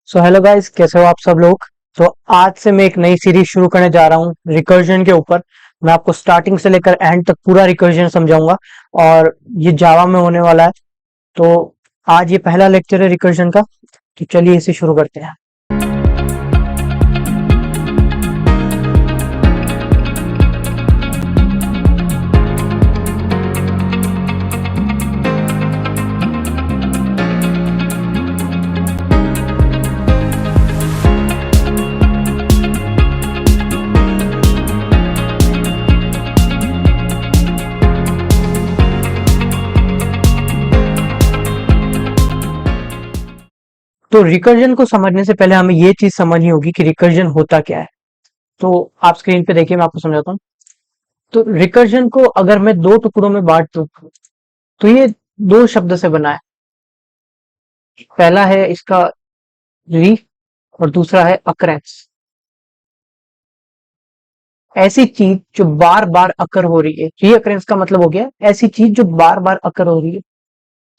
So hello guys, कैसे हो आप सब लोग। तो आज से मैं एक नई सीरीज शुरू करने जा रहा हूँ रिकर्जन के ऊपर। मैं आपको स्टार्टिंग से लेकर एंड तक पूरा रिकर्जन समझाऊंगा और ये जावा में होने वाला है। तो आज ये पहला लेक्चर है रिकर्जन का, तो चलिए इसे शुरू करते हैं। तो रिकर्जन को समझने से पहले हमें ये चीज समझनी होगी कि रिकर्जन होता क्या है। तो आप स्क्रीन पे देखिए, मैं आपको समझाता हूँ। तो रिकर्जन को अगर मैं दो टुकड़ों में बांट दूं तो ये दो शब्द से बना है। पहला है इसका री और दूसरा है अकरेंस। ऐसी चीज जो बार बार अकर हो रही है, रीअकरेंस का मतलब हो गया ऐसी चीज जो बार बार अकर हो रही है।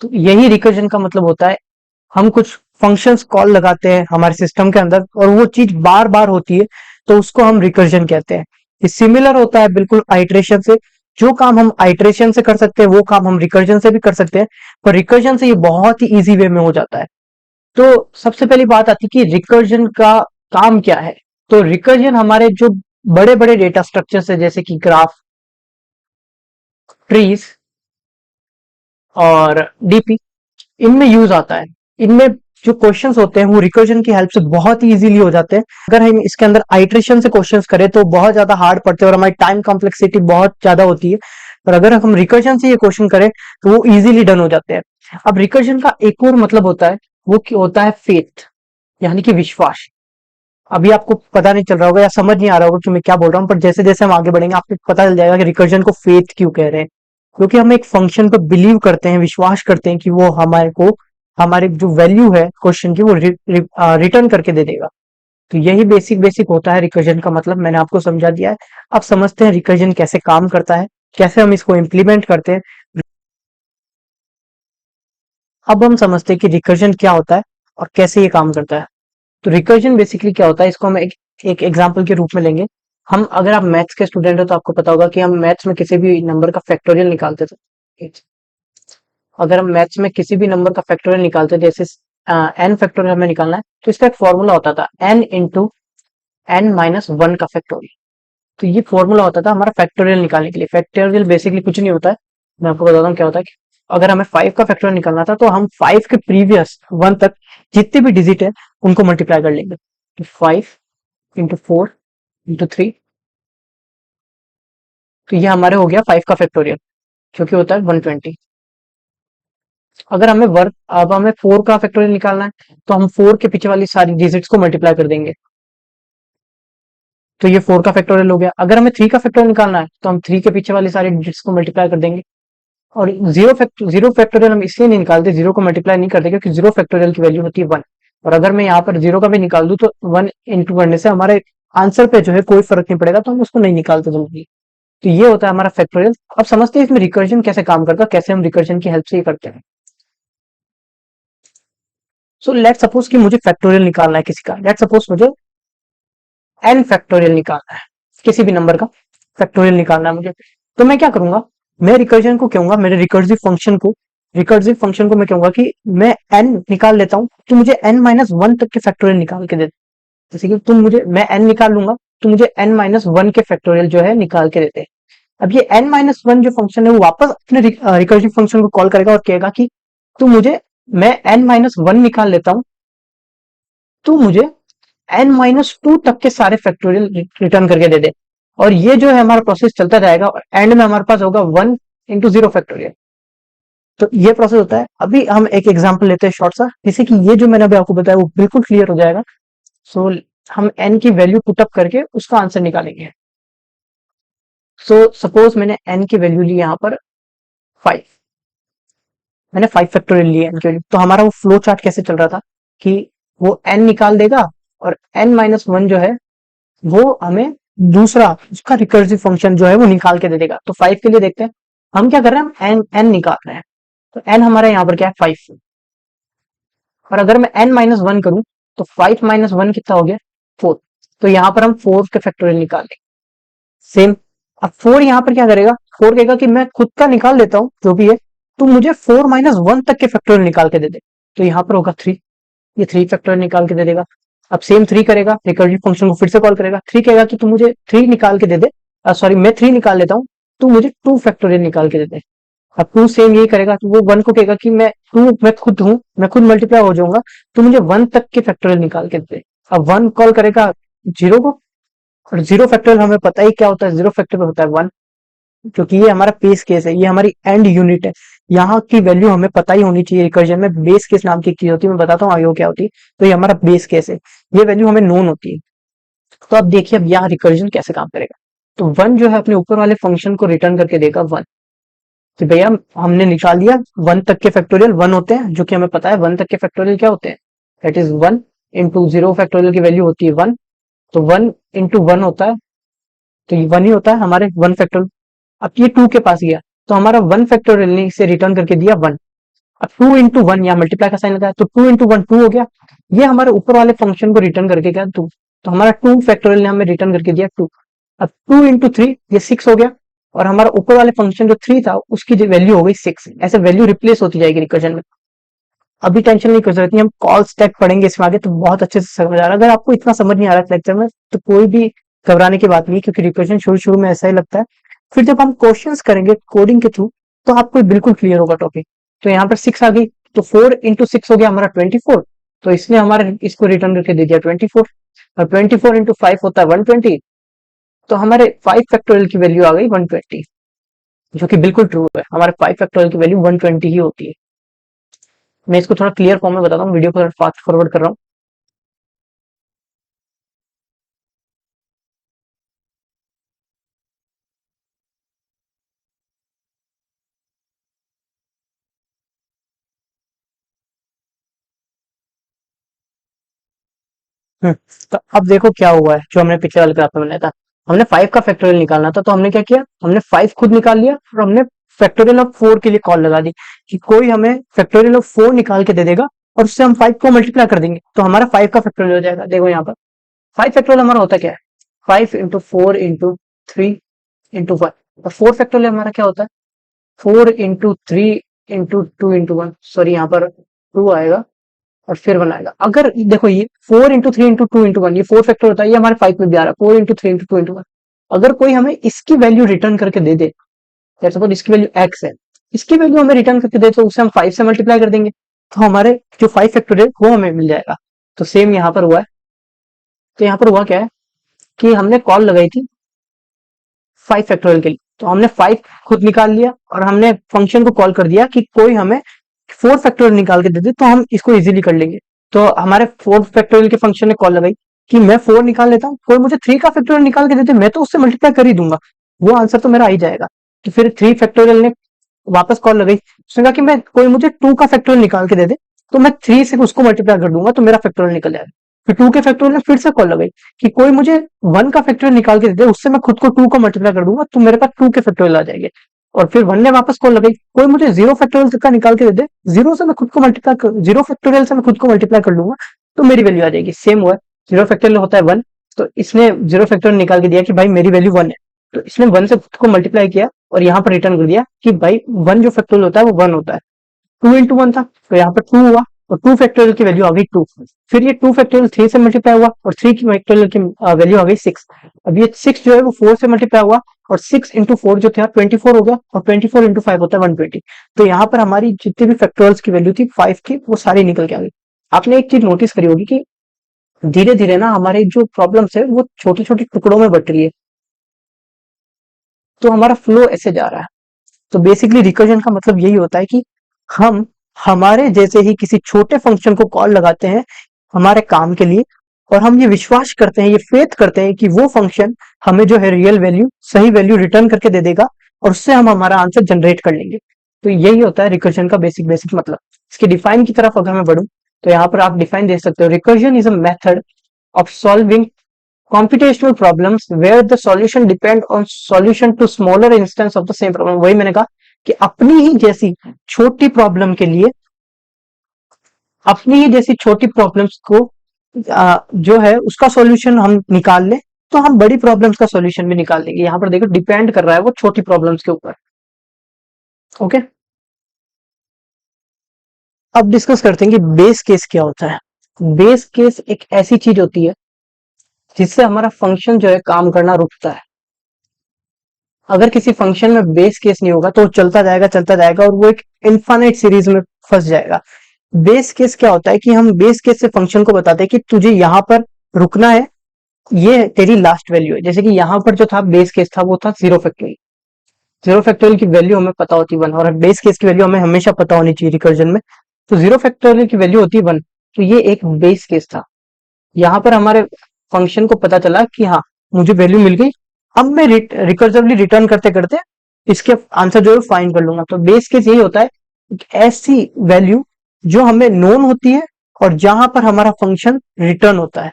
तो यही रिकर्जन का मतलब होता है। हम कुछ फंक्शंस कॉल लगाते हैं हमारे सिस्टम के अंदर और वो चीज बार बार होती है, तो उसको हम रिकर्जन कहते हैं। ये सिमिलर होता है बिल्कुल आइट्रेशन से। जो काम हम आइट्रेशन से कर सकते हैं वो काम हम रिकर्जन से भी कर सकते हैं, पर रिकर्जन से ये बहुत ही इजी वे में हो जाता है। तो सबसे पहली बात आती है कि रिकर्जन का काम क्या है। तो रिकर्जन हमारे जो बड़े बड़े डेटा स्ट्रक्चर्स है, जैसे कि ग्राफ, ट्रीज और डीपी, इनमें यूज आता है। इनमें जो क्वेश्चंस होते हैं वो रिकर्जन की हेल्प से बहुत ही इजीली हो जाते हैं। अगर हम इसके अंदर आइट्रेशन से क्वेश्चंस करें तो बहुत ज्यादा हार्ड पड़ते हैं और हमारी टाइम कॉम्प्लेक्सिटी बहुत ज्यादा होती है। पर अगर हम रिकर्जन से ये क्वेश्चन करें तो वो इजीली डन हो जाते हैं। अब रिकर्जन का एक और मतलब होता है, वो होता है फेथ, यानी कि विश्वास। अभी आपको पता नहीं चल रहा होगा या समझ नहीं आ रहा होगा कि मैं क्या बोल रहा हूँ, पर जैसे जैसे हम आगे बढ़ेंगे आपको पता चल जाएगा कि रिकर्जन को फेथ क्यों कह रहे हैं। क्योंकि हम एक फंक्शन पर बिलीव करते हैं, विश्वास करते हैं कि वो हमारे को हमारी जो वैल्यू है क्वेश्चन की वो रिटर्न करके दे देगा। तो यही बेसिक बेसिक होता है रिकर्जन का मतलब। मैंने आपको समझा दिया है। अब समझते हैं रिकर्जन कैसे काम करता है, कैसे हम इसको इम्प्लीमेंट करते हैं। अब हम समझते हैं कि रिकर्जन क्या होता है और कैसे ये काम करता है। तो रिकर्जन बेसिकली क्या होता है, इसको हम एक एग्जांपल के रूप में लेंगे। हम अगर आप मैथ्स के स्टूडेंट हो तो आपको पता होगा कि हम मैथ्स में किसी भी नंबर का फैक्टोरियल निकालते थे। अगर हम मैथ्स में किसी भी नंबर का फैक्टोरियल निकालते थे, जैसे एन फैक्टोरियल हमें निकालना है, तो इसका एक फॉर्मूला होता था n into n minus one का फैक्टोरियल। तो ये फॉर्मूला होता था हमारा फैक्टोरियल निकालने के लिए। फैक्टोरियल बेसिकली कुछ नहीं होता है, मैं आपको बताता हूँ क्या होता है। कि अगर हमें फाइव का फैक्टोरियल निकालना था तो हम फाइव के प्रीवियस वन तक जितने भी डिजिट है उनको मल्टीप्लाई कर लेंगे। तो five into four into three, तो ये हमारे हो गया फाइव का फैक्टोरियल, जो कि होता है 120। अगर हमें वर्क अब हमें फोर का फैक्टोरियल निकालना है तो हम फोर के पीछे वाली सारी डिजिट्स को मल्टीप्लाई कर देंगे। तो ये फोर का फैक्टोरियल हो गया। अगर हमें थ्री का फैक्टोरियल निकालना है तो हम थ्री के पीछे वाली सारी डिजिट्स को मल्टीप्लाई कर देंगे। और जीरो फैक्टोरियल हम इसलिए नहीं निकालते, जीरो को मल्टीप्लाई नहीं करते, क्योंकि जीरो फैक्टोरियल की वैल्यू होती है वन। और अगर मैं यहाँ पर जीरो का भी निकाल दूं तो वन इंटू करने से हमारे आंसर पे जो है कोई फर्क नहीं पड़ेगा, तो हम उसको नहीं निकालते जल्दी। तो ये होता है हमारा फैक्टोरियल। अब समझते हैं इसमें रिकर्जन कैसे काम करता है, कैसे हम रिकर्जन की हेल्प से ये करते हैं। सो लेट सपोज कि मुझे फैक्टोरियल निकालना है किसी का। लेट सपोज मुझे एन फैक्टोरियल निकालना है, किसी भी नंबर का फैक्टोरियल निकालना है मुझे। तो मैं क्या करूंगा, मैं रिकर्जन को कहूंगा, मेरे रिकर्सिव फंक्शन को मैं कहूंगा कि मैं एन निकाल लेता हूं, तो मुझे एन माइनस वन तक के फैक्टोरियल निकाल के दे दे। जैसे कि मैं एन निकाल लूंगा तो मुझे एन माइनस वन के फैक्टोरियल जो है निकाल के देते हैं। अब ये एन माइनस वन जो फंक्शन है वो वापस अपने रिकर्सिव फंक्शन को कॉल करेगा और कहेगा कि तू मुझे मैं एन माइनस वन निकाल लेता हूं, तो मुझे एन माइनस टू तक के सारे फैक्टोरियल रिटर्न करके दे दे। और ये जो है हमारा प्रोसेस चलता जाएगा और एंड में हमारे पास होगा वन इंटू जीरो फैक्टोरियल। तो ये प्रोसेस होता है। अभी हम एक एग्जांपल लेते हैं शॉर्ट सा, जिससे कि ये जो मैंने अभी आपको बताया वो बिल्कुल क्लियर हो जाएगा। सो हम एन की वैल्यू पुट अप करके उसका आंसर निकालेंगे। सो सपोज मैंने एन की वैल्यू ली यहाँ पर फाइव, मैंने फाइव फैक्टोरियल लिया एन की वैल्यू। तो हमारा वो फ्लो चार्ट कैसे चल रहा था कि वो एन निकाल देगा और एन माइनस वन जो है वो हमें दूसरा उसका रिकर्सिव फंक्शन जो है वो निकाल के दे देगा। तो फाइव के लिए देखते हैं हम क्या कर रहे हैं, हम एन एन निकाल रहे हैं। तो एन हमारा यहाँ पर क्या है, फाइव। और अगर मैं एन माइनस वन करूं तो 5 माइनस 1 कितना हो गया 4। तो यहाँ पर हम 4 के फैक्टोरियल निकाल लेंगे। सेम अब 4 यहाँ पर क्या करेगा, 4 कहेगा कि मैं खुद का निकाल लेता हूँ जो भी है, तो मुझे 4 माइनस 1 तक के फैक्टोरियल निकाल के दे दे। तो यहाँ पर होगा 3, ये 3 फैक्टोरियल निकाल के दे देगा। अब सेम 3 करेगा, रिकर्सिव फंक्शन को फिर से कॉल करेगा। 3 कहेगा कि तू मुझे 3 निकाल के दे दे, सॉरी मैं 3 निकाल लेता हूँ, तू मुझे 2 फैक्टोरियल निकाल के दे दे। अब 2 सेम यही करेगा, तो वो 1 को कहेगा कि मैं खुद हूँ, मैं खुद मल्टीप्लाई हो जाऊंगा, तो मुझे 1 तक के फैक्टोरियल निकाल के दे। अब 1 कॉल करेगा 0 को, और 0 फैक्टोरियल हमें पता ही क्या होता है, 0 फैक्टोरियल होता है 1, क्योंकि ये हमारा बेस केस है, ये हमारी एंड यूनिट है। यहाँ की वैल्यू हमें पता ही होनी चाहिए। रिकर्जन में बेस केस नाम की चीज होती है, मैं बताता हूँ आगे वो क्या होती है। तो ये हमारा बेस केस है, ये वैल्यू हमें नोन होती है। तो अब देखिए अब यहाँ रिकर्जन कैसे काम करेगा। तो 1 जो है अपने ऊपर वाले फंक्शन को रिटर्न करके देगा 1, कि भैया हमने निकाल लिया 1 तक के फैक्टोरियल 1 होते हैं, जो कि हमें पता है 1 तक के फैक्टोरियल क्या होते हैं, दैट इज 1 इंटू 0 फैक्टोरियल की वैल्यू होती है 1, तो 1 इंटू 1 होता है, तो ये 1 ही होता है हमारे 1 फैक्टोरियल। अब ये 2 के पास गया, तो हमारा 1 फैक्टोरियल ने इसे रिटर्न करके दिया 1। अब 2 इंटू 1 यहाँ मल्टीप्लाई का साइन लगा है, तो 2 इंटू 1 2 हो गया। ये हमारे ऊपर वाले फंक्शन को रिटर्न करके गया 2, तो हमारा 2 फैक्टोरियल ने हमें रिटर्न करके दिया 2। अब 2 इंटू 3 ये 6 हो गया, और हमारा ऊपर वाले फंक्शन जो 3 था उसकी वैल्यू हो गई 6। ऐसे वैल्यू रिप्लेस होती जाएगी रिकर्जन में। अभी टेंशन नहीं कर सकती, हम कॉल स्टैक पढ़ेंगे इसमें आगे तो बहुत अच्छे से समझ आ रहा है। अगर आपको इतना समझ नहीं आ रहा है लेक्चर में, तो कोई भी घबराने की बात नहीं, क्योंकि रिकर्जन शुरू शुरू में ऐसा ही लगता है, फिर जब हम क्वेश्चंस करेंगे कोडिंग के थ्रू तो आपको बिल्कुल क्लियर होगा टॉपिक। तो यहाँ पर 6 आ गई, तो 4 इंटू 6 हो गया हमारा 24, तो इसने हमारे इसको रिटर्न करके दे दिया 24, और 24 इंटू 5 होता है 120, तो हमारे 5 फैक्टोरियल की वैल्यू आ गई 120, जो कि बिल्कुल ट्रू है, हमारे 5 फैक्टोरियल की वैल्यू 120 ही होती है। मैं इसको थोड़ा क्लियर फॉर्म में बताता हूँ, वीडियो को थोड़ा फास्ट फॉरवर्ड कर रहा हूँ। हम्म, तो अब देखो क्या हुआ है, जो हमने पिछले वाले ग्राफ में बनाया था। हमने 5 का फैक्टोरियल निकालना था, तो हमने क्या किया, हमने 5 खुद निकाल लिया, और हमने फैक्टोरियल ऑफ 4 के लिए कॉल लगा दी कि कोई हमें फैक्टोरियल ऑफ 4 निकाल के दे देगा, और उससे हम 5 को मल्टीप्लाई कर देंगे, तो हमारा 5 का फैक्टोरियल हो जाएगा। देखो यहाँ पर 5 फैक्टोरियल हमारा होता क्या है, 5 इंटू 4 इंटू 3 इंटू 1, और 4 फैक्टोरियल हमारा क्या होता है, 4 इंटू 3 इंटू 2 इंटू 1, सॉरी यहाँ पर 2 आएगा और फिर 1 आएगा। अगर देखो ये 4 इंटू 3 इंटू 2 इंटू 1 ये 4 फैक्टर होता है, ये हमारे 5 में भी आ रहा है 4 इंटू 3 इंटू 2 इंटू 1। अगर कोई हमें इसकी वैल्यू रिटर्न करके दे दे, सपोज इसकी वैल्यू x है, इसकी वैल्यू हमें रिटर्न करके दे, तो उसे हम 5 से मल्टीप्लाई कर देंगे, तो हमारे जो 5 फैक्टर है वो हमें मिल जाएगा। तो सेम यहाँ पर हुआ है। तो यहाँ पर हुआ क्या है कि हमने कॉल लगाई थी 5 फैक्टोरियल के लिए, तो हमने 5 खुद निकाल लिया, और हमने फंक्शन को कॉल कर दिया कि कोई हमें 4 फैक्टोरियल निकाल के दे दे, तो हम इसको इजीली कर लेंगे। तो हमारे 4 फैक्टोरियल के फंक्शन ने कॉल लगाई कि मैं 4 निकाल लेता हूँ, कोई मुझे 3 का फैक्टोरियल निकाल के दे दे, मैं तो उससे मल्टीप्लाई कर ही दूंगा, वो आंसर तो मेरा आ ही जाएगा। तो फिर 3 फैक्टोरियल ने वापस कॉल लगाई, उसने कहा कि मैं कोई मुझे 2 का फैक्टोरियल निकाल के दे दे, तो मैं 3 से उसको मल्टीप्लाई कर दूंगा, तो मेरा फैक्टोरियल निकल जाएगा। फिर 2 के फैक्टोरियल ने फिर से कॉल लगाई कि कोई मुझे 1 का फैक्टोरियल निकाल के दे दे, उससे मैं खुद को 2 को मल्टीप्लाई कर दूंगा, तो मेरे पास 2 के फैक्टोरियल आ जाएंगे। और फिर 1 ने वापस कॉल लगाई, कोई मुझे 0 फैक्टोरियल का निकाल के दे दे, 0 से मैं खुद को मल्टीप्लाई कर 0 फैक्टोरियल से मैं खुद को मल्टीप्लाई कर लूंगा, तो मेरी वैल्यू आ जाएगी। सेम हुआ, 0 फैक्टोरियल होता है 1, तो इसने 0 फैक्टोरियल निकाल के दिया कि भाई मेरी वैल्यू 1 है, तो इसने 1 से खुद को मल्टीप्लाई किया, और यहाँ पर रिटर्न कर दिया कि भाई 1 जो फैक्टोरियल होता है वो 1 होता है। 2 इंटू 1 था, तो यहाँ पर 2 हुआ, और 2 फैक्टोरियल की वैल्यू आ गई 2। फिर ये 2 फैक्टोरियल 3 से मल्टीप्लाई हुआ, और 3 की फैक्टोरियल की वैल्यू आ गई 6। अब ये 6 जो है वो 4 से मल्टीप्लाई हुआ, और 6 इंटू 4 जो था 24 हो गया, और 24 इंटू 5 होता है 120। तो यहाँ पर हमारी जितनी भी फैक्टोरियल्स की वैल्यू थी 5 की, वो सारी निकल के आ गई। आपने एक चीज नोटिस करी होगी कि धीरे धीरे ना हमारे जो प्रॉब्लम्स है वो छोटे छोटे टुकड़ों में बट रही है, तो हमारा फ्लो ऐसे जा रहा है। तो बेसिकली रिकर्जन का मतलब यही होता है कि हम हमारे जैसे ही किसी छोटे फंक्शन को कॉल लगाते हैं हमारे काम के लिए, और हम ये विश्वास करते हैं, ये फेथ करते हैं कि वो फंक्शन हमें जो है रियल वैल्यू सही वैल्यू रिटर्न करके दे देगा, और उससे हम हमारा आंसर जनरेट कर लेंगे। तो यही होता है रिकर्जन का बेसिक बेसिक मतलब। इसके डिफाइन की तरफ अगर मैं बढ़ूं, तो यहाँ पर आप डिफाइन दे सकते हो, recursion is a method of solving computational problems where the solution depend on solution to smaller instance of the same problem। वही मैंने कहा कि अपनी ही जैसी छोटी प्रॉब्लम के लिए अपनी ही जैसी छोटी प्रॉब्लम्स को जो है उसका सॉल्यूशन हम निकाल ले, तो हम बड़ी प्रॉब्लम्स का सॉल्यूशन भी निकाल लेंगे। यहाँ पर देखो डिपेंड कर रहा है वो छोटी प्रॉब्लम्स के ऊपर। ओके, अब डिस्कस करते हैं कि बेस केस क्या होता है। बेस केस एक ऐसी चीज होती है जिससे हमारा फंक्शन जो है काम करना रुकता है। अगर किसी फंक्शन में बेस केस नहीं होगा तो वो चलता जाएगा और वो एक इनफाइनाइट सीरीज में फंस जाएगा। बेस केस क्या होता है कि हम बेस केस से फंक्शन को बताते हैं कि तुझे यहाँ पर रुकना है, ये तेरी लास्ट वैल्यू है। जैसे कि यहाँ पर जो था बेस केस था वो था जीरो फैक्टोरियल। जीरो फैक्टोरियल की वैल्यू हमें पता होती है वन, और बेस केस की वैल्यू हमें हमेशा पता होनी चाहिए रिकर्जन में। तो जीरो फैक्टोरियल की वैल्यू होती है वन, तो ये एक बेस केस था। यहाँ पर हमारे फंक्शन को पता चला कि हाँ मुझे वैल्यू मिल गई, अब मैं रिकर्सिवली रिटर्न करते करते इसके आंसर जो है फाइंड कर लूंगा। तो बेस केस यही होता है, एक ऐसी वैल्यू जो हमें नोन होती है और जहां पर हमारा फंक्शन रिटर्न होता है।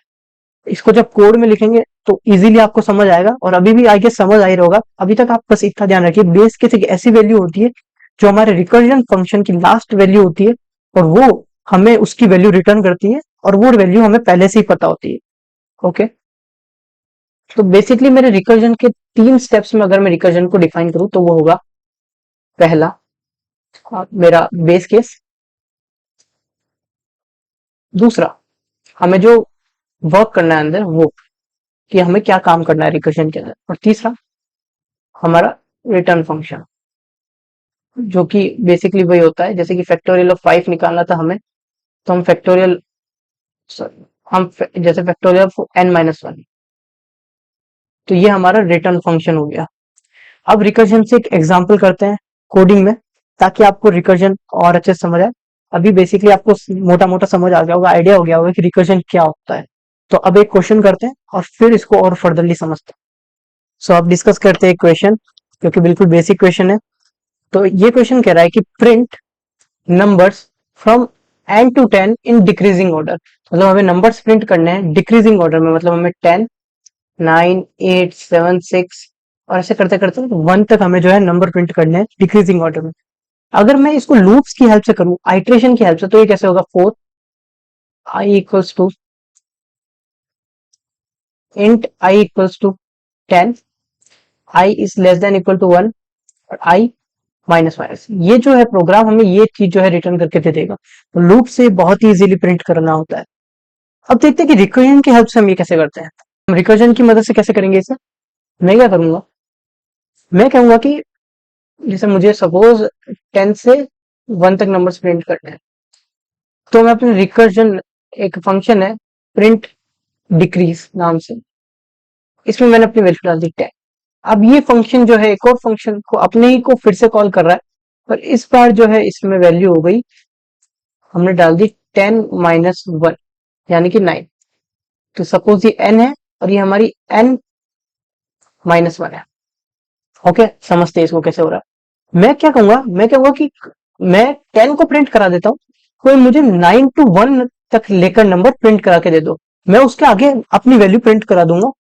इसको जब कोड में लिखेंगे तो इजीली आपको समझ आएगा, और अभी भी आई गेस समझ आ ही होगा। अभी तक आप बस इतना ध्यान रखिए, बेस केस एक ऐसी वैल्यू होती है जो हमारे रिकर्जन फंक्शन की लास्ट वैल्यू होती है, और वो हमें उसकी वैल्यू रिटर्न करती है, और वो वैल्यू हमें पहले से ही पता होती है। ओके, तो बेसिकली मेरे रिकर्जन के तीन स्टेप्स में अगर मैं रिकर्जन को डिफाइन करूं तो वो होगा, पहला मेरा बेस केस, दूसरा हमें जो वर्क करना है अंदर वो, कि हमें क्या काम करना है रिकर्जन के अंदर, और तीसरा हमारा रिटर्न फंक्शन, जो कि बेसिकली वही होता है। जैसे कि फैक्टोरियल ऑफ 5 निकालना था हमें, तो हम फैक्टोरियल जैसे फैक्टोरियल ऑफ n-1, तो ये हमारा रिटर्न फंक्शन हो गया। अब रिकर्जन से एक एग्जांपल करते हैं कोडिंग में, ताकि आपको रिकर्जन और अच्छे से समझ आए। अभी बेसिकली आपको मोटा मोटा समझ आ गया होगा, आइडिया हो गया होगा कि रिकर्जन क्या होता है। तो अब एक क्वेश्चन करते हैं और फिर इसको और फर्दरली समझते हैं। सो अब डिस्कस करते हैं एक क्वेश्चन, जो कि बिल्कुल बेसिक क्वेश्चन है। तो ये क्वेश्चन कह रहा है कि print numbers from n to 10 in decreasing order. मतलब हमें नंबर्स प्रिंट करने हैं डिक्रीजिंग ऑर्डर में, मतलब हमें 10, 9, 8, 7, 6 और ऐसे करते करते 1 तक हमें जो है नंबर प्रिंट करने हैं डिक्रीजिंग ऑर्डर में। अगर मैं इसको लूप्स की हेल्प से करूं, आइट्रेशन की हेल्प से, तो ये कैसे होगा, 4 I equals to int I equals to 10, I is less than equal to 1 और आई माइनस माइनस। ये जो है प्रोग्राम हमें ये चीज जो है रिटर्न करके दे देगा। तो लूप से बहुत ही इजीली प्रिंट करना होता है। अब देखते हैं कि रिकर्जन की हेल्प से हम ये कैसे करते हैं। हम रिकर्जन की मदद से कैसे करेंगे इसे। मैं क्या करूंगा, मैं कहूंगा कि जैसे मुझे सपोज 10 से 1 तक नंबर्स प्रिंट करने हैं, तो मैं अपने रिकर्जन, एक फंक्शन है प्रिंट डिक्रीज नाम से, इसमें मैंने अपनी वैल्यू डाल दी 10। अब ये फंक्शन जो है एक और फंक्शन को अपने ही को फिर से कॉल कर रहा है, पर इस बार जो है इसमें वैल्यू हो गई, हमने डाल दी 10-1 यानी कि 9। तो सपोज ये n है और ये हमारी n-1 है। ओके, समझते हैं इसको कैसे हो रहा है। मैं कहूंगा कि मैं 10 को प्रिंट करा देता हूँ, कोई मुझे 9 to 1 तक लेकर नंबर प्रिंट करा के दे दो, मैं उसके आगे अपनी वैल्यू प्रिंट करा दूंगा।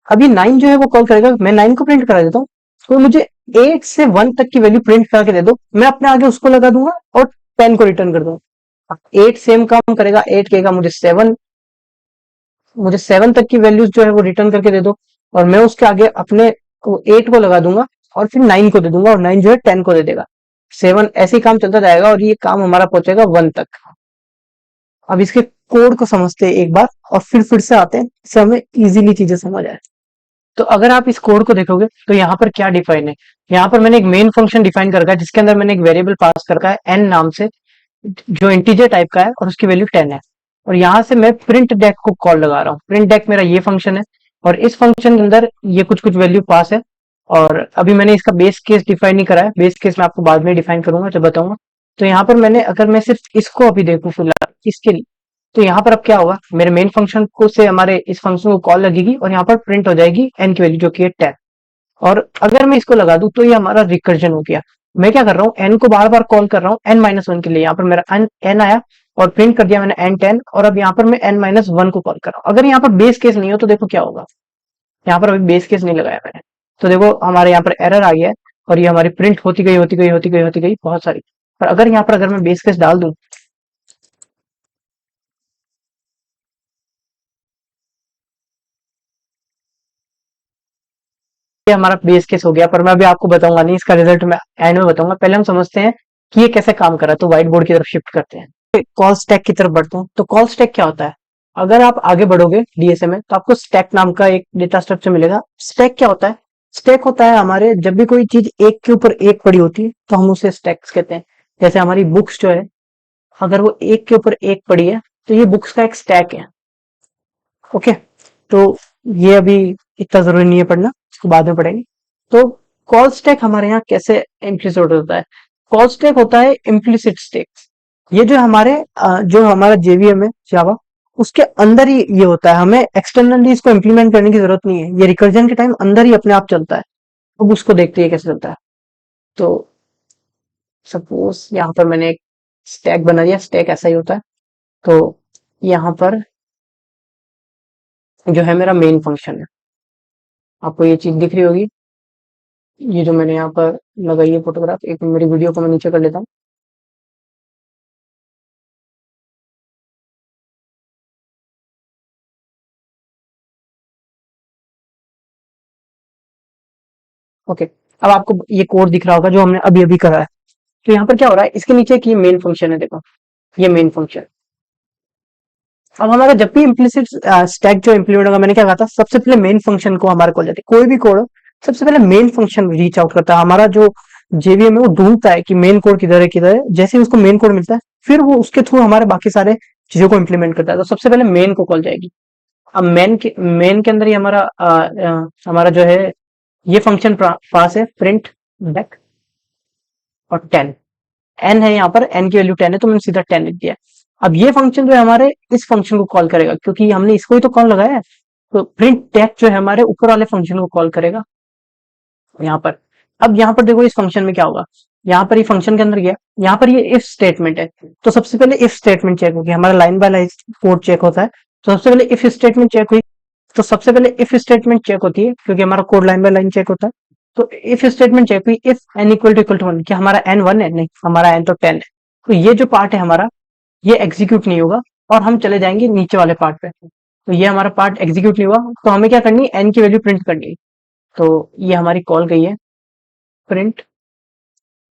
अभी 9 जो है वो कॉल करेगा, मैं 9 को प्रिंट करा देता हूँ, कोई मुझे 8 से 1 तक की वैल्यू प्रिंट करा के दे दो, मैं अपने आगे उसको लगा दूंगा और 10 को रिटर्न कर दूंगा। 8 सेम काम करेगा, 8 कहेगा मुझे 7 तक की वैल्यूज जो है वो रिटर्न करके दे दो, और मैं उसके आगे अपने 8 को लगा दूंगा और फिर 9 को दे दूंगा, और 9 जो है 10 को दे देगा। 7 ऐसे ही काम चलता जाएगा और ये काम हमारा पहुंचेगा 1 तक। अब इसके कोड को समझते हैं एक बार और फिर से आते हैं, इससे हमें इजीली चीजें समझ आए। तो अगर आप इस कोड को देखोगे तो यहाँ पर क्या डिफाइन है, यहाँ पर मैंने एक मेन फंक्शन डिफाइन कर रखा है जिसके अंदर मैंने एक वेरिएबल पास कर रखा है n नाम से, जो इंटीजर टाइप का है और उसकी वैल्यू 10 है। और यहाँ से मैं प्रिंट डेक को कॉल लगा रहा हूँ। प्रिंट डेक मेरा ये फंक्शन है, और इस फंक्शन के अंदर ये कुछ कुछ वैल्यू पास है। और अभी मैंने इसका बेस केस डिफाइन नहीं करा है, बेस केस मैं आपको बाद में डिफाइन करूंगा जब बताऊंगा। तो यहाँ पर मैंने, अगर मैं सिर्फ इसको अभी देखूं फिलहाल इसके लिए, तो यहाँ पर अब क्या होगा, मेरे मेन फंक्शन को से हमारे इस फंक्शन को कॉल लगेगी और यहाँ पर प्रिंट हो जाएगी एन की वैल्यू जो कि है 10। और अगर मैं इसको लगा दूं तो ये हमारा रिकर्जन हो गया। मैं क्या कर रहा हूँ, एन को बार बार कॉल कर रहा हूँ n-1 के लिए। यहाँ पर मेरा एन आया और प्रिंट कर दिया मैंने n10, और अब यहाँ पर मैं n-1 को कॉल कर रहा हूँ। अगर यहाँ पर बेस केस नहीं हो तो देखो क्या होगा, यहाँ पर अभी बेस केस नहीं लगाया मैंने, तो देखो हमारे यहाँ पर एरर आ गया है और ये हमारी प्रिंट होती गई बहुत सारी। पर अगर यहाँ पर अगर मैं बेस केस डाल दूं, ये हमारा बेस केस हो गया, पर मैं अभी आपको बताऊंगा नहीं, इसका रिजल्ट मैं एंड में बताऊंगा। पहले हम समझते हैं कि ये कैसे काम कर रहा है। तो व्हाइट बोर्ड की तरफ शिफ्ट करते हैं, कॉल स्टैक की तरफ बढ़ते हैं। तो कॉल स्टैक क्या होता है? अगर आप आगे बढ़ोगे डीएसए में तो आपको स्टैक नाम का एक डेटा स्ट्रक्चर मिलेगा। स्टैक क्या होता है? स्टैक होता है हमारे, जब भी कोई चीज एक के ऊपर एक पड़ी होती है तो हम उसे स्टैक्स कहते हैं। जैसे हमारी बुक्स जो है, अगर वो एक के ऊपर एक पड़ी है तो ये बुक्स का एक स्टैक है। ओके, तो ये अभी इतना जरूरी नहीं है पढ़ना, इसको बाद में पढ़ेंगे। तो कॉल स्टैक हमारे यहाँ कैसे इम्प्लीसिट होता है? कॉल स्टैक होता है इम्प्लीसिट स्टैक। ये जो जो हमारा जेवीएम है जावा, उसके अंदर ही ये होता है। हमें एक्सटर्नली इसको इम्प्लीमेंट करने की जरूरत नहीं है, ये रिकर्जन के टाइम अंदर ही अपने आप चलता है। अब उसको देखते हैं कैसे चलता है। तो सपोज यहाँ पर मैंने एक स्टैक बना दिया। स्टैक ऐसा ही होता है। तो यहाँ पर जो है मेरा मेन फंक्शन है, आपको ये चीज दिख रही होगी। ये जो मैंने यहाँ पर लगाई है फोटोग्राफ, एक मेरी वीडियो को मैं नीचे कर लेता हूँ। ओके, अब आपको ये कोड दिख रहा होगा जो हमने अभी अभी करा है। तो यहाँ पर क्या हो रहा है, इसके नीचे एक ये मेन फंक्शन है, देखो ये मेन फंक्शन। अब हमारा जब भी इम्प्लिसिट स्टैक जो इम्प्लीमेंट होगा, मैंने क्या कहा था, सबसे पहले मेन फंक्शन को हमारे कॉल जाती है। कोई भी कोड हो, सबसे पहले मेन फंक्शन रीच आउट करता है। हमारा जो जेवीएम है वो ढूंढता है कि मेन कोड किधर है किधर है। जैसे ही उसको मेन कोड मिलता है, फिर वो उसके थ्रू हमारे बाकी सारे चीजों को इम्प्लीमेंट करता है। तो सबसे पहले मेन को कॉल जाएगी। अब मेन के अंदर ही हमारा जो है ये फंक्शन पास है, प्रिंट बैक और 10। एन है यहाँ पर, एन की वैल्यू 10 है तो मैंने सीधा 10 लिख दिया। अब ये फंक्शन जो है हमारे इस फंक्शन को कॉल करेगा, क्योंकि हमने इसको ही तो कॉल लगाया है। तो प्रिंट टैग जो है हमारे ऊपर वाले फंक्शन को कॉल करेगा यहाँ पर। अब यहाँ पर देखो इस फंक्शन में क्या होगा, यहाँ पर ये फंक्शन के अंदर गया, यहाँ पर ये इफ स्टेटमेंट है। तो सबसे पहले इफ स्टेटमेंट चेक होगी, हमारा line by line code check होता है। तो सबसे पहले इफ स्टेटमेंट चेक हुई। तो सबसे पहले इफ स्टेटमेंट चेक होती है, क्योंकि हमारा code line by line check होता है। तो इफ स्टेटमेंट चेक हुई, इफ एन इक्वल टू 1, क्या हमारा एन 1 है? नहीं, हमारा एन तो 10 है। तो ये जो पार्ट है हमारा, ये एग्जीक्यूट नहीं होगा और हम चले जाएंगे नीचे वाले पार्ट पे। तो ये हमारा पार्ट एग्जीक्यूट नहीं हुआ, तो हमें क्या करनी है, एन की वैल्यू प्रिंट करनी है। तो ये हमारी कॉल गई है प्रिंट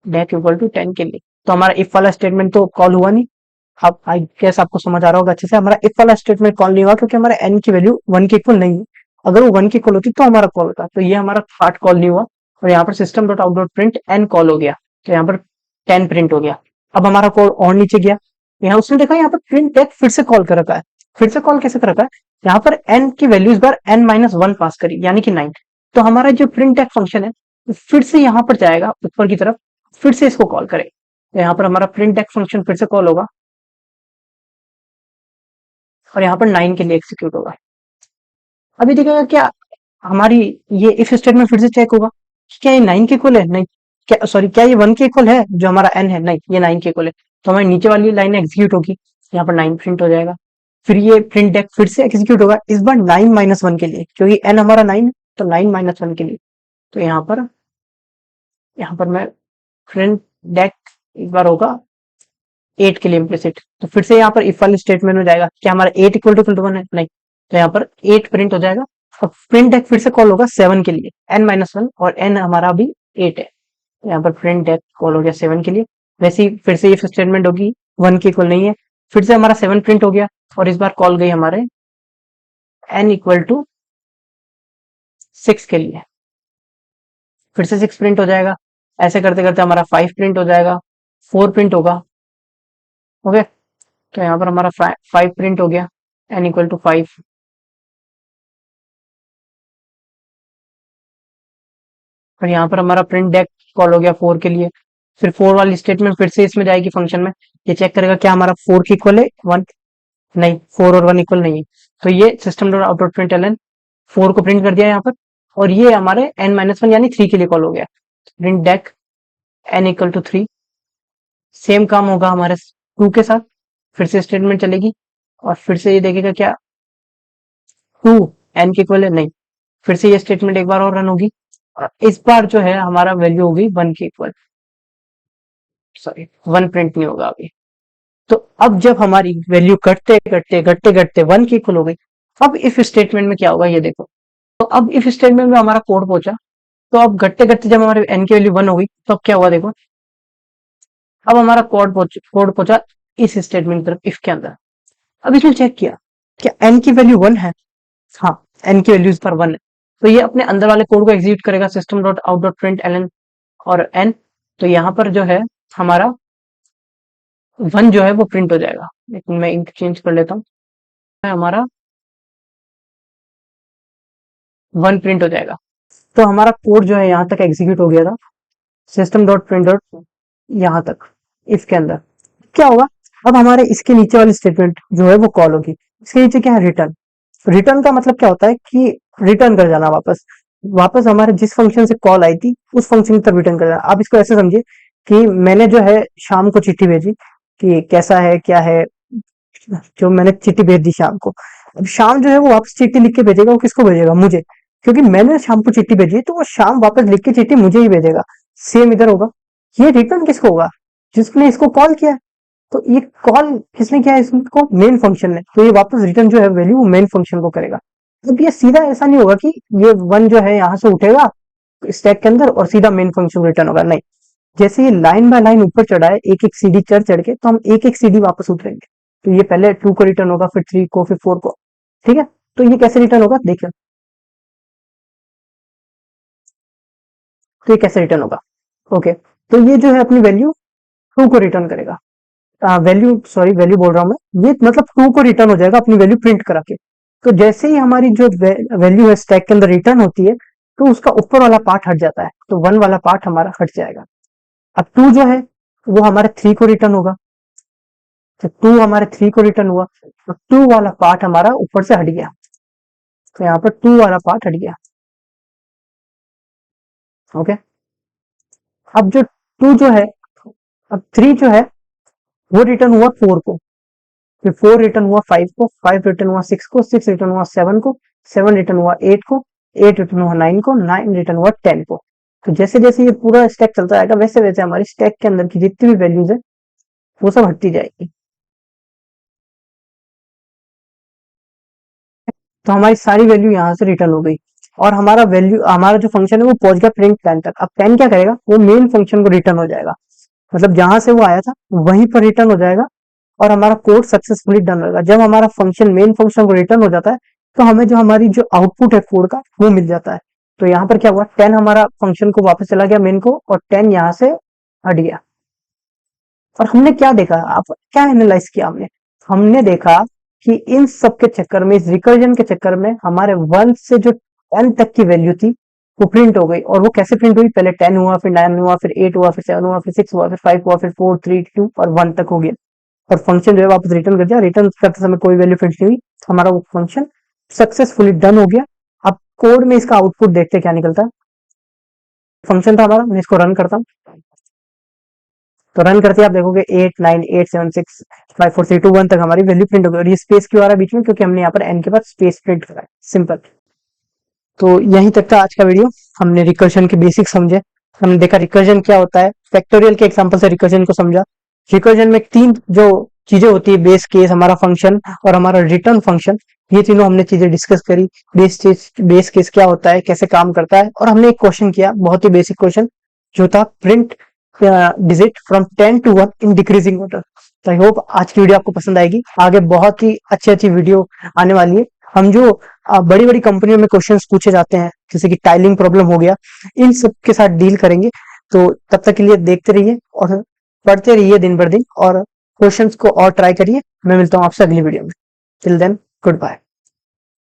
डेक इक्वल टू 10 के लिए। तो हमारा इफ वाला स्टेटमेंट तो कॉल हुआ नहीं। अब आई गेस आपको समझ आ रहा होगा अच्छे से, हमारा इफ वाला स्टेटमेंट कॉल नहीं हुआ क्योंकि हमारा एन की वैल्यू 1 के इक्वल नहीं है। अगर वो 1 की इक्वल होती तो हमारा कॉल होता। तो ये हमारा पार्ट कॉल नहीं हुआ और यहाँ पर system dot out dot println call हो गया। तो यहाँ पर 10 प्रिंट हो गया। अब हमारा कोड और नीचे गया, यहाँ उसने देखा यहाँ पर प्रिंट टेक फिर से कॉल कर रखा है। फिर से कॉल कैसे कर रखा है, यहाँ पर एन की वैल्यू इस बार n-1 पास करी, यानी कि 9। तो हमारा जो प्रिंट टेक फंक्शन है फिर से यहाँ पर जाएगा ऊपर की तरफ, फिर से इसको कॉल करे। तो यहाँ पर हमारा प्रिंट टेक फंक्शन फिर से कॉल होगा और यहाँ पर 9 के लिए एग्जीक्यूट होगा। अभी देखिएगा क्या हमारी ये इफ स्टेटमेंट फिर से चेक होगा कि क्या ये 9 के इक्वल है? नहीं। क्या, सॉरी, क्या ये 1 के इक्वल है जो हमारा n है? नहीं, ये 9 के इक्वल है। तो हमारी नीचे वाली लाइन एग्जीक्यूट होगी, यहाँ पर 9 प्रिंट हो जाएगा। फिर ये प्रिंट डेक फिर से एग्जीक्यूट होगा, इस बार 9-1 के लिए, क्योंकि n हमारा 9 है तो 9-1 के लिए। तो यहाँ पर मैं प्रिंट डेक एक बार होगा 8 के लिए इम्प्लिसिट। तो फिर से यहाँ पर इफ वाले स्टेटमेंट में जाएगा, क्या हमारा 8 इक्वल टू 1 है? नहीं। तो यहाँ पर 8 प्रिंट हो जाएगा। अब प्रिंट डेक फिर से कॉल होगा 7 के लिए, n-1, और n हमारा अभी 8 है। तो यहाँ पर प्रिंट डेक कॉल हो गया 7 के लिए। वैसे ही फिर से इफ स्टेटमेंट होगी, 1 के इक्वल नहीं है, फिर से हमारा 7 प्रिंट हो गया और इस बार कॉल गई हमारे n इक्वल टू 6 के लिए, फिर से 6 प्रिंट हो जाएगा। ऐसे करते करते हमारा 5 प्रिंट हो जाएगा, 4 प्रिंट होगा। ओके, तो यहाँ पर हमारा 5 प्रिंट हो गया, n इक्वल टू 5। और यहाँ पर हमारा प्रिंट डेक कॉल हो गया 4 के लिए। फिर 4 वाली स्टेटमेंट फिर से इसमें जाएगी फंक्शन में, ये चेक करेगा क्या हमारा 4 की इक्वल है 1? नहीं, 4 और 1 इक्वल नहीं है। तो ये system dot out dot print L 4 को प्रिंट कर दिया यहाँ पर, और ये हमारे n-1 यानी 3 के लिए कॉल हो गया। Print dec n equal to 3। Same काम होगा हमारे 2 के साथ, फिर से स्टेटमेंट चलेगी और फिर से ये देखेगा क्या 2 n के इक्वल है? नहीं। फिर से ये स्टेटमेंट एक बार और रन होगी और इस बार जो है हमारा वैल्यू होगी 1 के इक्वल। सॉरी, 1 प्रिंट नहीं होगा अभी। तो अब जब हमारी वैल्यू घटते घटते 1 की इक्वल हो गई, अब इफ स्टेटमेंट में क्या होगा ये देखो। तो अब इफ स्टेटमेंट में हमारा कोड पहुंचा तो अब घटते घटते जब हमारे n की वैल्यू 1 हो गई तो अब क्या हुआ देखो, अब हमारा कोड पहुंचा इस स्टेटमेंट की तरफ इफ के अंदर। अब इसने चेक किया क्या n की वैल्यू 1 है, हाँ n की वैल्यू इस पर 1 है, तो ये अपने अंदर वाले कोड को एग्जीक्यूट करेगा system dot out dot println और n। तो यहाँ पर जो है हमारा 1 जो है वो प्रिंट हो जाएगा, लेकिन मैं इंक चेंज कर लेता हूँ, हमारा 1 प्रिंट हो जाएगा। तो हमारा कोड जो है यहाँ तक एग्जीक्यूट हो गया था, सिस्टम डॉट प्रिंट डॉट यहाँ तक इफ के अंदर। क्या होगा, अब हमारे इसके नीचे वाली स्टेटमेंट जो है वो कॉल होगी। इसके नीचे क्या है, रिटर्न। रिटर्न का मतलब क्या होता है कि रिटर्न कर जाना, वापस वापस हमारे जिस फंक्शन से कॉल आई थी उस फंक्शन की तरफ रिटर्न कर जाना। आप इसको ऐसे समझिए कि मैंने जो है शाम को चिट्ठी भेजी कि कैसा है क्या है, जो मैंने चिट्ठी भेज दी शाम को। अब शाम जो है वो वापस चिट्ठी लिख के भेजेगा, वो किसको भेजेगा, मुझे, क्योंकि मैंने शाम को चिट्ठी भेजी तो वो शाम वापस लिख के चिट्ठी मुझे ही भेजेगा। सेम इधर होगा, ये रिटर्न किसको होगा, जिसने इसको कॉल किया है। तो ये कॉल किसने किया है, इसको मेन फंक्शन ने, तो ये वापस रिटर्न जो है वैल्यू मेन फंक्शन को करेगा। अब ये सीधा ऐसा नहीं होगा कि ये 1 जो है यहाँ से उठेगा स्टैक के अंदर और सीधा मेन फंक्शन रिटर्न होगा, नहीं। जैसे ये लाइन बाय लाइन ऊपर चढ़ा है, एक एक सीडी चढ़ चढ़ के, तो हम एक एक सीडी वापस उतरेंगे। तो ये पहले 2 को रिटर्न होगा, फिर 3 को, फिर 4 को, ठीक है। तो ये कैसे रिटर्न होगा देखिए, तो ये कैसे रिटर्न होगा, ओके। तो ये जो है अपनी वैल्यू 2 को रिटर्न करेगा, वैल्यू सॉरी वैल्यू बोल रहा हूं मैं, ये मतलब 2 को रिटर्न हो जाएगा अपनी वैल्यू प्रिंट करा के। तो जैसे ही हमारी जो वैल्यू है स्टैक के अंदर रिटर्न होती है, तो उसका ऊपर वाला पार्ट हट जाता है, तो 1 वाला पार्ट हमारा हट जाएगा। अब 2 जो है वो हमारे 3 को रिटर्न होगा, तो 2 हमारे 3 को रिटर्न हुआ, तो 2 वाला पार्ट हमारा ऊपर से हट गया, तो यहाँ पर 2 वाला पार्ट हट गया, ओके। अब जो 2 जो है, अब 3 जो है वो रिटर्न हुआ 4 को, फिर 4 रिटर्न हुआ 5 को, 5 रिटर्न हुआ 6 को, 6 रिटर्न हुआ 7 को, 7 रिटर्न हुआ 8 को, 8 रिटर्न हुआ 9 को, 9 रिटर्न हुआ 10 को। तो जैसे जैसे ये पूरा स्टैक चलता जाएगा, वैसे वैसे हमारी स्टैक के अंदर की जितनी भी वैल्यूज है वो सब हटती जाएगी। तो हमारी सारी वैल्यू यहाँ से रिटर्न हो गई, और हमारा वैल्यू, हमारा जो फंक्शन है वो पहुंच गया प्रिंट 10 तक। अब 10 क्या करेगा, वो मेन फंक्शन को रिटर्न हो जाएगा, मतलब जहां से वो आया था वहीं पर रिटर्न हो जाएगा, और हमारा कोड सक्सेसफुली डन होगा। जब हमारा फंक्शन मेन फंक्शन को रिटर्न हो जाता है, तो हमें जो हमारी जो आउटपुट है कोड का वो मिल जाता है। तो यहाँ पर क्या हुआ, 10 हमारा फंक्शन को वापस चला गया मेन को, और 10 यहाँ से हट गया। और हमने क्या देखा, आप क्या एनालाइज किया हमने, हमने देखा कि इन सब के चक्कर में, इस रिकर्जन के चक्कर में, हमारे 1 से जो 10 तक की वैल्यू थी वो प्रिंट हो गई। और वो कैसे प्रिंट हुई, पहले 10 हुआ, फिर 9 हुआ, फिर 8 हुआ, फिर 7 हुआ, फिर 6 हुआ, फिर 5 हुआ, फिर 4 3 2 और 1 तक हो गया। और फंक्शन जो है वापस रिटर्न कर दिया, रिटर्न करते समय कोई वैल्यू प्रिंट नहीं हुई, हमारा वो फंक्शन सक्सेसफुली डन हो गया। अब कोड में इसका आउटपुट देखते क्या निकलता है। फंक्शन था हमारा, मैं इसको रन करता हूँ, तो रन करते आप देखोगे 8 9 8 7 6 5 4 3 2 1 तक हमारी वैल्यू प्रिंट हो गई। और ये स्पेस क्यों आ रहा है बीच में, क्योंकि हमने यहाँ पर एन के बाद स्पेस प्रिंट करा है, सिंपल। तो यहीं तक था आज का वीडियो, हमने रिकर्जन के बेसिक समझे, हमने देखा रिकर्जन क्या होता है, फैक्टोरियल के एग्जांपल से रिकर्जन को समझा। रिकर्जन में 3 जो चीजें होती है, बेस केस, हमारा फंक्शन और हमारा रिटर्न फंक्शन, ये तीनों हमने चीजें डिस्कस करी। बेस केस क्या होता है, कैसे काम करता है, और हमने एक क्वेश्चन किया, बहुत ही बेसिक क्वेश्चन, जो था print digit from 10 to 1 in decreasing order. तो आई होप आज की वीडियो आपको पसंद आएगी। आगे बहुत ही अच्छी अच्छी वीडियो आने वाली है। हम जो बड़ी बड़ी कंपनियों में क्वेश्चंस पूछे जाते हैं, जैसे कि टाइलिंग प्रॉब्लम हो गया, इन सब के साथ डील करेंगे। तो तब तक के लिए देखते रहिए और पढ़ते रहिए दिन भर दिन, और क्वेश्चंस को और ट्राई करिए। मैं मिलता हूँ आपसे अगली वीडियो में। Till then, good bye.